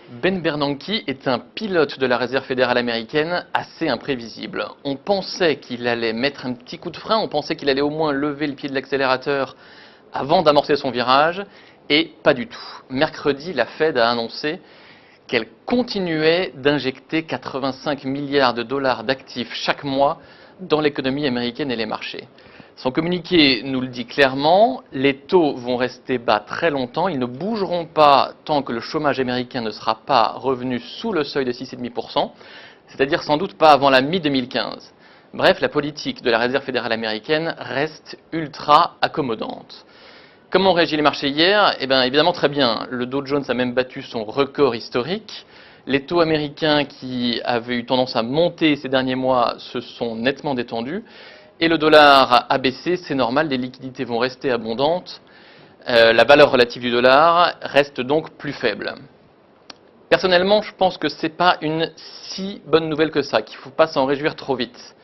Ben Bernanke est un pilote de la Réserve fédérale américaine assez imprévisible. On pensait qu'il allait mettre un petit coup de frein, on pensait qu'il allait au moins lever le pied de l'accélérateur avant d'amorcer son virage, et pas du tout. Mercredi, la Fed a annoncé qu'elle continuait d'injecter 85 milliards de dollars d'actifs chaque mois dans l'économie américaine et les marchés. Son communiqué nous le dit clairement, les taux vont rester bas très longtemps, ils ne bougeront pas tant que le chômage américain ne sera pas revenu sous le seuil de 6,5%, c'est-à-dire sans doute pas avant la mi-2015. Bref, la politique de la Réserve fédérale américaine reste ultra accommodante. Comment ont réagi les marchés hier? Eh bien, évidemment très bien. Le Dow Jones a même battu son record historique. Les taux américains qui avaient eu tendance à monter ces derniers mois se sont nettement détendus. Et le dollar a baissé, c'est normal, les liquidités vont rester abondantes. La valeur relative du dollar reste donc plus faible. Personnellement, je pense que ce n'est pas une si bonne nouvelle que ça, qu'il ne faut pas s'en réjouir trop vite.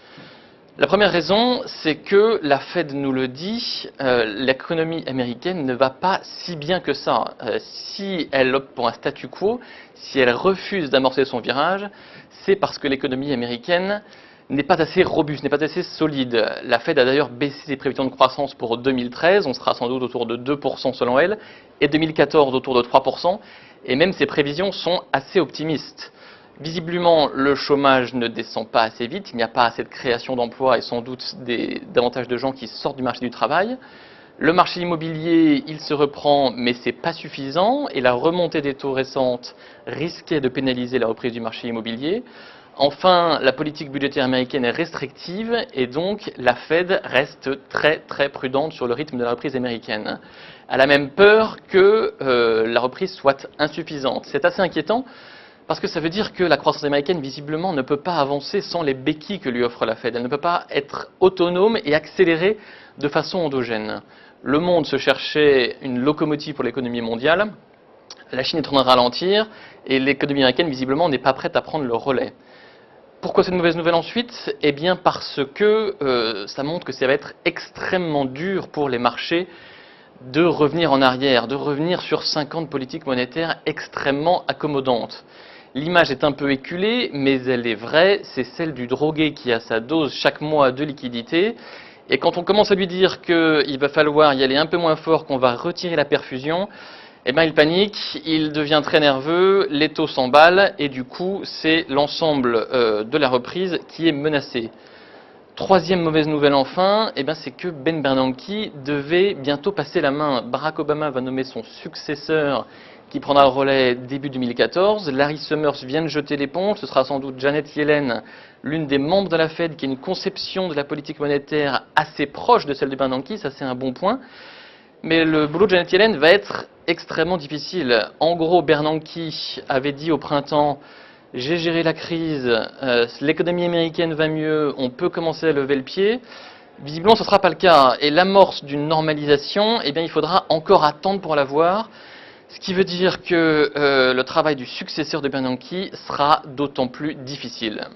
La première raison, c'est que la Fed nous le dit, l'économie américaine ne va pas si bien que ça. Si elle opte pour un statu quo, si elle refuse d'amorcer son virage, c'est parce que l'économie américaine n'est pas assez robuste, n'est pas assez solide. La Fed a d'ailleurs baissé ses prévisions de croissance pour 2013, on sera sans doute autour de 2% selon elle, et 2014 autour de 3%, et même ces prévisions sont assez optimistes. Visiblement, le chômage ne descend pas assez vite, il n'y a pas assez de création d'emplois et sans doute davantage de gens qui sortent du marché du travail. Le marché immobilier, il se reprend, mais ce n'est pas suffisant, et la remontée des taux récentes risquait de pénaliser la reprise du marché immobilier. Enfin, la politique budgétaire américaine est restrictive et donc la Fed reste très très prudente sur le rythme de la reprise américaine. Elle a même peur que la reprise soit insuffisante. C'est assez inquiétant parce que ça veut dire que la croissance américaine visiblement ne peut pas avancer sans les béquilles que lui offre la Fed. Elle ne peut pas être autonome et accélérer de façon endogène. Le monde se cherchait une locomotive pour l'économie mondiale. La Chine est en train de ralentir et l'économie américaine visiblement n'est pas prête à prendre le relais. Pourquoi cette mauvaise nouvelle ensuite? Eh bien parce que ça montre que ça va être extrêmement dur pour les marchés de revenir en arrière, de revenir sur 5 ans de politique monétaire extrêmement accommodante. L'image est un peu éculée, mais elle est vraie, c'est celle du drogué qui a sa dose chaque mois de liquidité. Et quand on commence à lui dire qu'il va falloir y aller un peu moins fort, qu'on va retirer la perfusion, eh bien, il panique, il devient très nerveux, les taux s'emballent et du coup, c'est l'ensemble de la reprise qui est menacé. Troisième mauvaise nouvelle enfin, eh bien, c'est que Ben Bernanke devait bientôt passer la main. Barack Obama va nommer son successeur qui prendra le relais début 2014. Larry Summers vient de jeter l'éponge, ce sera sans doute Janet Yellen, l'une des membres de la Fed qui a une conception de la politique monétaire assez proche de celle de Bernanke, ça c'est un bon point. Mais le boulot de Janet Yellen va être extrêmement difficile. En gros, Bernanke avait dit au printemps « J'ai géré la crise, l'économie américaine va mieux, on peut commencer à lever le pied ». Visiblement, ce ne sera pas le cas. Et l'amorce d'une normalisation, eh bien, il faudra encore attendre pour la voir. Ce qui veut dire que le travail du successeur de Bernanke sera d'autant plus difficile.